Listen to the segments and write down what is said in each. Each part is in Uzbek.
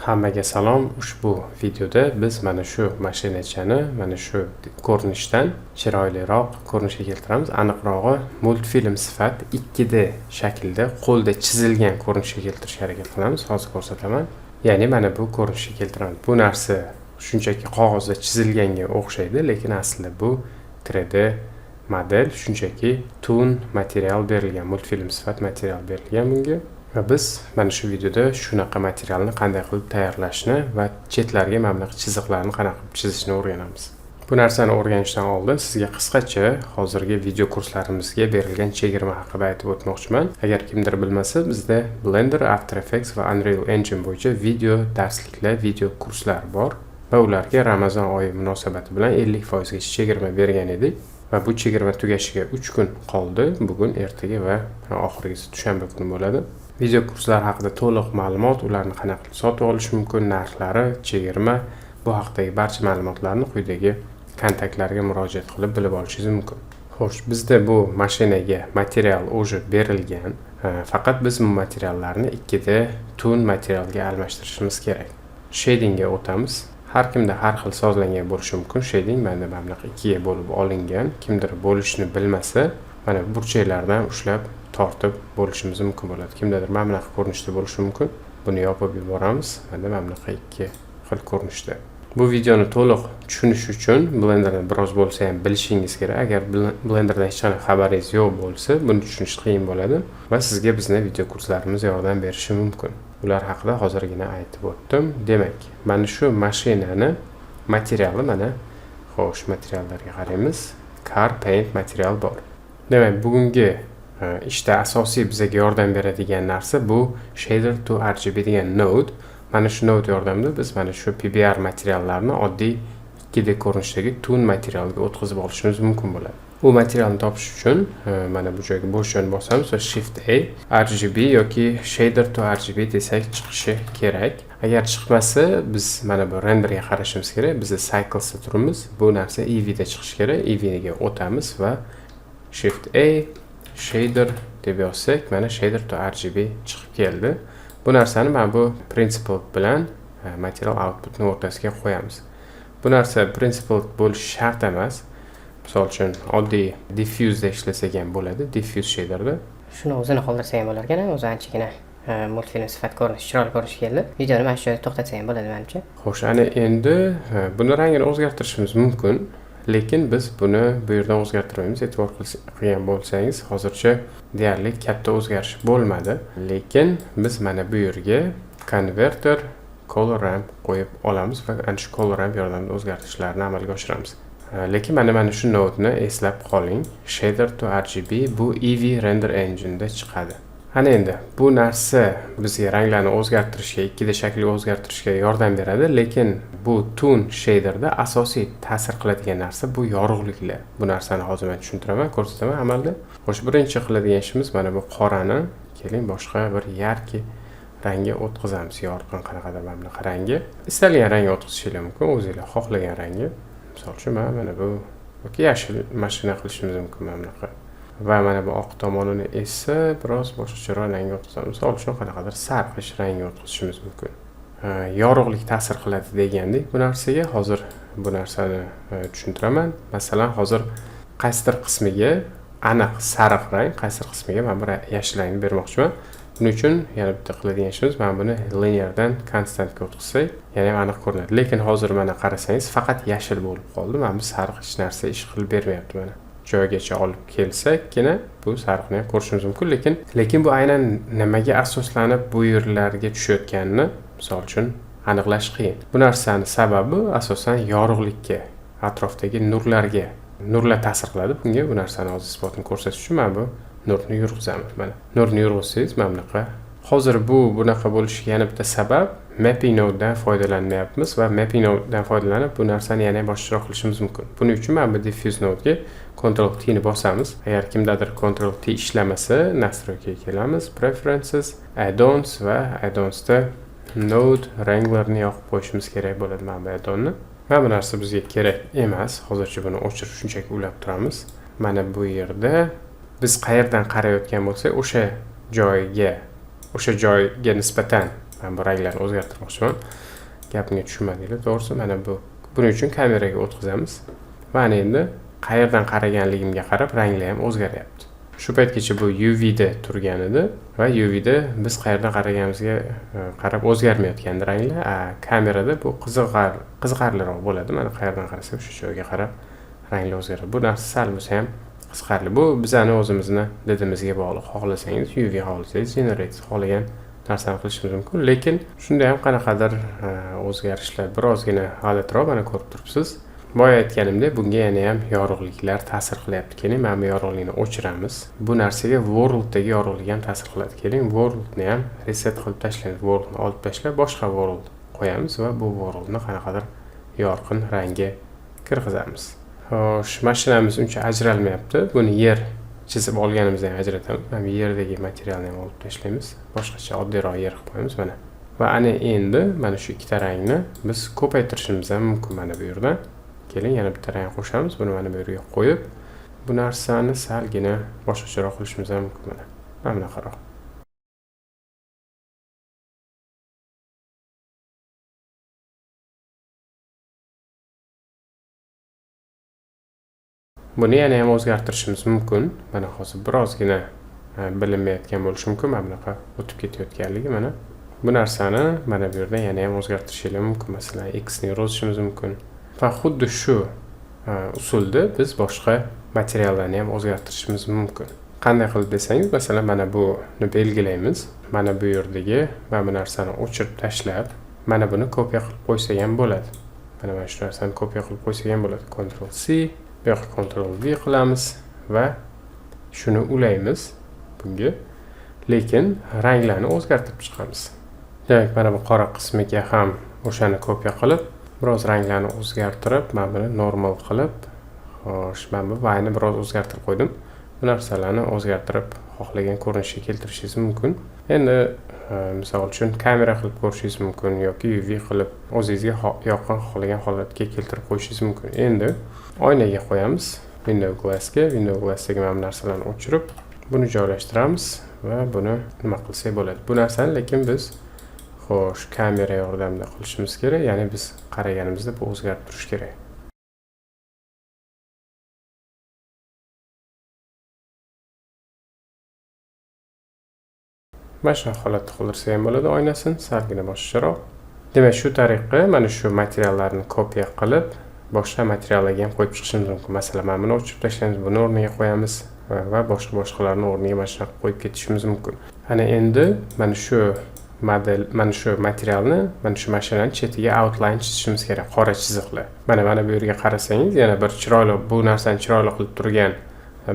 Hammaga salom. Ushbu videoda biz mana shu mashinachani mana shu ko'rinishdan chiroyliroq ko'rinishga keltiramiz. Aniqrog'i multfilm sifat 2D shaklda qo'lda chizilgan ko'rinishga keltirishga harakat qilamiz. Hozir ko'rsataman. Ya'ni mana bu ko'rinishga keltiramiz. Bu narsa shunchaki qog'ozda chizilganga o'xshaydi, lekin aslida bu 3D model, shunchaki toon material berilgan, multfilm sifat material berilgan bunga. Va biz mana shu videoda shunaqa materialni qanday qilib tayyorlashni va chetlarga mana bunaqa chiziqlarni qanaqa qilib chizishni o'rganamiz. Bu narsani o'rganishdan oldin sizga qisqacha hozirgi video kurslarimizga berilgan chegirma haqida aytib o'tmoqchiman. Agar kimdir bilmasa, bizda Blender, After Effects va Unreal Engine bo'yicha video darsliklar, video kurslar bor va ularga Ramazon oyi munosabati bilan 50% gacha chegirma bergan edik. Va bu chegirma tugashiga 3 kun qoldi. Bugun, ertaga va oxirgisi dushanba kuni bo'ladi. Video kurslar haqida to'liq ma'lumot, ularni qanaqa qilib sotib olish mumkin, narxlari, chegirma, bu haqdagi barcha ma'lumotlarni quyidagi kontaktlarga murojaat qilib bilib olishingiz mumkin. Xo'sh, bizda bu mashinaga material уже berilgan. Faqat biz bu materiallarni 2D toon materialga almashtirishimiz kerak. Shadingga o'tamiz. Har kimda har xil sozlangan bo'lishi mumkin. Shading mana bunaqa ikkiga bo'lib olingan. Kimdir bo'lishni bilmasa, mana burchaklardan ushlab tortib bo'lishimiz mumkin bo'ladi. Kimdadir mana bunaqa ko'rinishda bo'lishi mumkin. Buni yopib yuboramiz. Mana bunaqa ikki xil ko'rinishda. Bu videoni to'liq tushunish uchun Blenderni biroz bo'lsa ham bilishingiz kerak. Agar Blenderdan hech qanday xabaringiz yo'q bo'lsa, buni tushunish qiyin bo'ladi va sizga bizning video kurslarimiz yordam berishi mumkin. Ular haqida hozirgina aytib o'tdim. Demak, mana shu mashinani materiali mana, xo'sh, materiallarga qaraymiz. Car paint material bor. Demak, bugungi ishda asosiy bizga yordam beradigan narsa bu shader to RGB degan node. Mana shu node yordamida biz mana shu PBR materiallarni oddiy 2D ko'rinishdagi toon materialga o'tkazib olishimiz mumkin bo'ladi. Bu materialni topish uchun mana bu joyga bo'sh joyni bosamiz va Shift A RGB yoki shader to RGB desak chiqishi kerak. Agar chiqmasa, biz mana bu renderga qarashimiz kerak. Biz cyclesda turibmiz. Bu narsa EV da chiqishi kerak. EV ga o'tamiz va Shift A shader deb yozsak, mana shader to RGB chiqib keldi. Bu narsani mana bu principle bilan material outputni o'rtasiga qo'yamiz. Bu narsa principle bo'lishi shart emas. Misol uchun oddiy diffuse da ishlasak ham bo'ladi, diffuse shaderda. Shuni o'zini qoldirsa ham bo'lar ekan, o'zi anchagina multfilm sifat ko'rinishi, chiroyli ko'rinish keldi. Videoni mana shu yerda to'xtatsa ham bo'ladi menimcha. Xo'sh, ana endi buni rangini o'zgartirishimiz mumkin, lekin biz buni bu yerdan o'zgartirmaymiz. E'tibor qilgan bo'lsangiz, hozircha deyarli katta o'zgarish bo'lmadi, lekin biz mana bu yerga converter color ramp qo'yib olamiz va ana shu color ramp yordamida o'zgartirishlarni amalga oshiramiz. Lekin mana shu node ni eslab qoling. Shader to RGB bu EV render engine da chiqadi. Ana endi bu narsa bizga ranglarni o'zgartirishga, 2D shaklga o'zgartirishga yordam beradi, lekin bu toon shaderda asosiy ta'sir qiladigan narsa bu yorug'liklar. Bu narsani hozir men tushuntiraman, ko'rsataman amalda. Xo'sh, birinchi qiladigan ishimiz mana bu qorani keling boshqa bir yarki rangga o'tkazamiz. Yorqin qanaqadir mana bunaqa rangga. Istalgan rangga o'tkazishingiz mumkin, o'zingizlar xohlagan rangga. Misol uchun mana bu yoki yashil mashina qilishimiz mumkin mana bunaqa. Va mana bu oq tomonini esa biroz boshqacharoq rangga o'tkazamiz. Misol uchun qanaqadir sarg'ish rangga o'tkazishimiz mumkin. Yorug'lik ta'sir qiladi degandek bu narsaga. Hozir bu narsani tushuntiraman. Masalan, hozir qaysidir qismiga aniq sariq rang, qaysidir qismiga men bir yashil rangni bermoqchiman. Buning uchun yana bitta qiladigan ishimiz, mana buni lineardan constantga o'tkazsak, yana aniq ko'rinadi. Lekin hozir mana qarasangiz, faqat yashil bo'lib qoldi. Mana bu sariq hech narsa ish qilib bermayapti mana. Joygacha olib kelsakkina bu sariqni ham ko'rishimiz mumkin, lekin bu aynan nimaga asoslanib bu yerlarga tushayotganini misol uchun aniqlash qiyin. Bu narsani sababi asosan yorug'likka, atrofdagi nurlarga. Nurlar ta'sir qiladi bunga. Bu narsani hozir isbotini ko'rsatish uchun men bu nurni yurg'izamiz mana. Nurni yurg'izsangiz mana bunaqa. Hozir bu bunaqa bo'lishiga yana bitta sabab mapping node dan foydalanmayapmiz va mapping node dan foydalanib bu narsani yana boshqaroq qilishimiz mumkin. Buning uchun mana bu diffuse node ga Ctrl T ni bosamiz. Agar kimdadir Ctrl T ishlamasa, nastroykaga kelamiz, preferences, add-ons va add-ons da node ranglarni yoqib qo'yishimiz kerak bo'ladi mana bu add-onni. Va bu narsa bizga kerak emas. Hozircha buni o'chirib shunchaki ulab turamiz. Mana bu yerda biz qayerdan qarayotgan bo'lsak, o'sha joyga nisbatan Men bu ranglarni o'zgartirmoqchiman. Gapimga tushunmadinglar, to'g'risi. Mana buning uchun kameraga o'tkazamiz. Mana endi qayerdan qaraganligimga qarab ranglar ham o'zgaryapti. Shu paytgacha bu UV da turgan edi va UV da biz qayerdan qaraganimizga qarab o'zgarmayotgandi ranglar. Kamerada bu qiziqarliroq bo'ladi. Mana qayerdan qarasak shu joyga qarab ranglar o'zgaradi. Bu narsa sal bo'lsa ham qiziqarli. Bu bizani o'zimizni didimizga bog'liq. Xohlasangiz UV, xohlasangiz generate, xohlagan narsani qilishimiz mumkin. Lekin shunda ham qanaqadir o'zgarishlar birozgina g'alatiroq mana ko'rib turibsiz. Boya aytganimdek, bunga yana ham yorug'liklar ta'sir qilyapti. Keling, mana bu yorug'likni o'chiramiz. Bu narsaga worlddagi yorug'lik ham ta'sir qiladi. Keling, worldni ham reset qilib tashlaymiz. Worldni olib tashlab, boshqa world qo'yamiz va bu worldni qanaqadir yorqin rangga kirgizamiz. Xo'sh, mashinamiz uncha ajralmayapti. Buni yer chizib olganimizdan ajratamiz. Mana bu yerdagi materialni ham olib tashlaymiz. Boshqacha oddiyroq yer qilib qo'yamiz mana. Va ana endi mana shu ikkita rangni biz ko'paytirishimiz ham mumkin mana bu yerdan. Keling, yana bitta rang qo'shamiz. Buni mana bu yerga qo'yib, bu narsani salgina boshqacharoq qilishimiz ham mumkin mana. Mana bunaqaroq. Buni yana ham o'zgartirishimiz mumkin. Mana hozir birozgina bilinmayotgan bo'lishi mumkin. Mana bunaqa o'tib ketayotganligi mana. Bu narsani mana bu yerda yana ham o'zgartirishingiz mumkin. Masalan, X ni yozishimiz mumkin. Va xuddi shu usulda biz boshqa materiallarni ham o'zgartirishimiz mumkin. Qanday qilib desangiz, masalan, mana buni belgilaymiz. Mana bu yerdagi mana bu narsani o'chirib tashlab, mana buni kopiya qilib qo'ysak ham bo'ladi. Mana shu narsani kopiya qilib qo'ysak ham bo'ladi. Ctrl C, bu yoqqa Ctrl V qilamiz va shuni ulaymiz bunga. Lekin ranglarni o'zgartirib chiqamiz. Demak, mana bu qora qismiga ham o'shani kopiya qilib, biroz ranglarni o'zgartirib, mana buni normal qilib, xo'sh, mana bu vayni biroz o'zgartirib qo'ydim. Bu narsalarni o'zgartirib, xohlagan ko'rinishga keltirishingiz mumkin. Endi misol uchun kamera qilib ko'rishingiz mumkin yoki UV qilib o'zingizga yoqqan xohlagan holatga keltirib qo'yishingiz mumkin. Endi oynaga qo'yamiz. Window glassdagi mana bu narsalarni o'chirib, buni joylashtiramiz va buni nima qilsak bo'ladi. Bu narsani lekin biz xo'sh, kamera yordamida qilishimiz kerak, ya'ni biz qaraganimizda bu o'zgarib turishi kerak. Mana shu holatda qoldirsa ham bo'ladi oynasini, salgina boshqacharoq. Demak, shu tariqa mana shu materiallarni kopiya qilib, boshqa materiallarga ham qo'yib chiqishimiz mumkin. Masalan, mana buni o'chirib tashlaymiz, buni o'rniga qo'yamiz va boshqalarni o'rniga mana shunaqa qo'yib ketishimiz mumkin. Ana endi mana shu materialni mana shu mashinani chetiga outline chizishimiz kerak, qora chiziqlar. Mana bu yerga qarasangiz, yana bir chiroyli, bu narsani chiroyli qilib turgan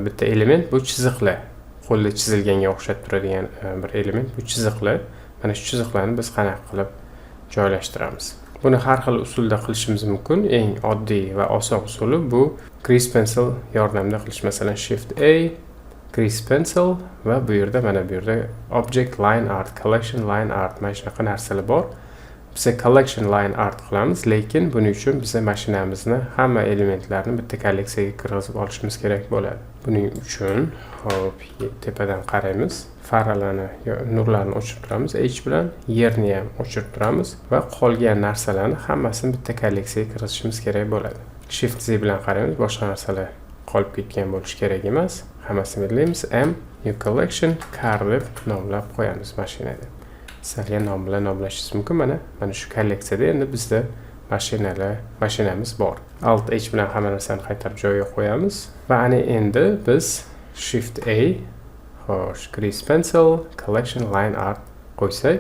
bitta element bu chiziqlar. Qo'lda chizilganga o'xshab turadigan bir element bu chiziqlar. Mana shu chiziqlarni biz qanaqa qilib joylashtiramiz. Buni har xil usulda qilishimiz mumkin. Eng oddiy va oson usuli bu Grease Pencil yordamida qilish. Masalan, Shift A, Grease Pencil va bu yerda mana bu yerda Object Line Art, Collection Line Art mana shunaqa narsalar bor. Biz Collection Line Art qilamiz, lekin buning uchun biz mashinamizni hamma elementlarni bitta kolleksiyaga kirgizib olishimiz kerak bo'ladi. Buning uchun hop tepadan qaraymiz. Faralarni, nurlarni o'chirib turamiz H bilan, yerni ham o'chirib turamiz va qolgan narsalarni hammasini bitta kolleksiyaga kirgizishimiz kerak bo'ladi. Shift Z bilan qaraymiz, boshqa narsalar qolib ketgan bo'lishi kerak emas. Hammasini belgilaymiz. M New Collection Car deb nomlab qo'yamiz mashinada. Sizlarga nom bilan nomlashingiz mumkin. Mana shu kolleksiyada endi bizda mashinamiz bor. Alt H bilan hamma narsani qaytarib joyiga qo'yamiz va ana endi biz Shift A, xo'sh, Grease Pencil, Collection Line Art qo'ysak,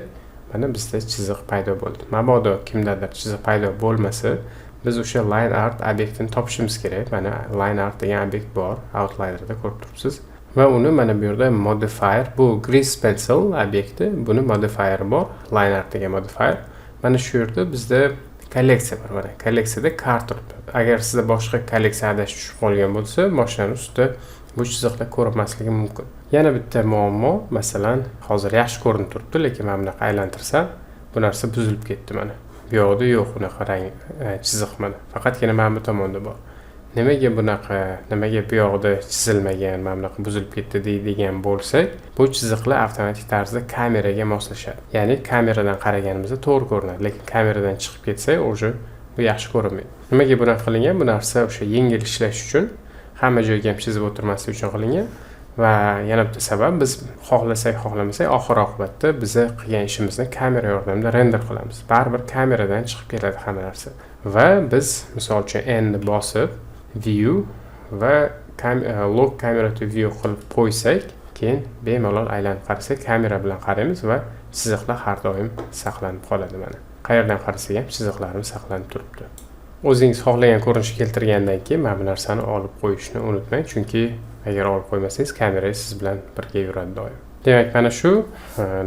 mana bizda chiziq paydo bo'ldi. Mabodo kimdadir chiziq paydo bo'lmasa, biz o'sha line art obyektini topishimiz kerak. Mana line art degan obyekt bor, outlinerda ko'rib turibsiz. Va uni mana bu yerda modifier, bu Grease Pencil obyekti, buni modifier bor, line art degan modifier. Mana shu yerda bizda kolleksiya bor. Mana kolleksiyada car turibdi. Agar sizda boshqa kolleksiya adashib tushib qolgan bo'lsa, mashinaning ustida bu chiziqlar ko'rinmasligi mumkin. Yana bitta muammo, masalan, hozir yaxshi ko'rinib turibdi, lekin mana bunaqa aylantirsam, bu narsa buzilib ketdi mana. Bu yoqda yo'q unaqa rang chiziq mana. Faqatgina mana bu tomonda bor. nimaga bunaqa, nimaga bu yoqda chizilmagan, mana bunaqa buzilib ketdi deydigan bo'lsak, bu chiziqlar avtomatik tarzda kameraga moslashadi. Ya'ni kameradan qaraganimizda to'g'ri ko'rinadi, lekin kameradan chiqib ketsak, o'sha bu yaxshi ko'rinmaydi. Nimaga bunaqa qilingan? Bu narsa o'sha yengil ishlash uchun, hamma joyga ham chizib o'tirmaslik uchun qilingan. Va yana bitta sabab, biz xohlasak, xohlamasak, oxir oqibatda biz qilgan ishimizni kamera yordamida render qilamiz. Baribir kameradan chiqib keladi hamma narsa. Va biz misol uchun N ni bosib view va log camera to view qilib qo'ysak, keyin bemalol aylanib qarasak, kamera bilan qaraymiz va chiziqlar har doim saqlanib qoladi mana. Qayerdan qarasak ham chiziqlarimiz saqlanib turibdi. O'zingiz xohlagan ko'rinishga keltirgandan keyin mana bu narsani olib qo'yishni unutmang, chunki agar olib qo'ymasangiz kamera siz bilan birga yuradi doim. Demak, mana shu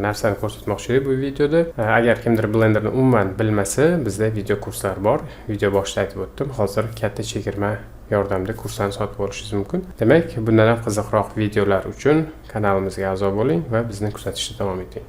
narsani ko'rsatmoqchi edik bu videoda. Agar kimdir Blenderni umuman bilmasa, bizda video kurslar bor. Video boshida aytib o'tdim. Hozir katta chegirma yordamida kurslarni sotib olishingiz mumkin. Demak, bundan ham qiziqroq videolar uchun kanalimizga a'zo bo'ling va bizni kuzatishda davom eting.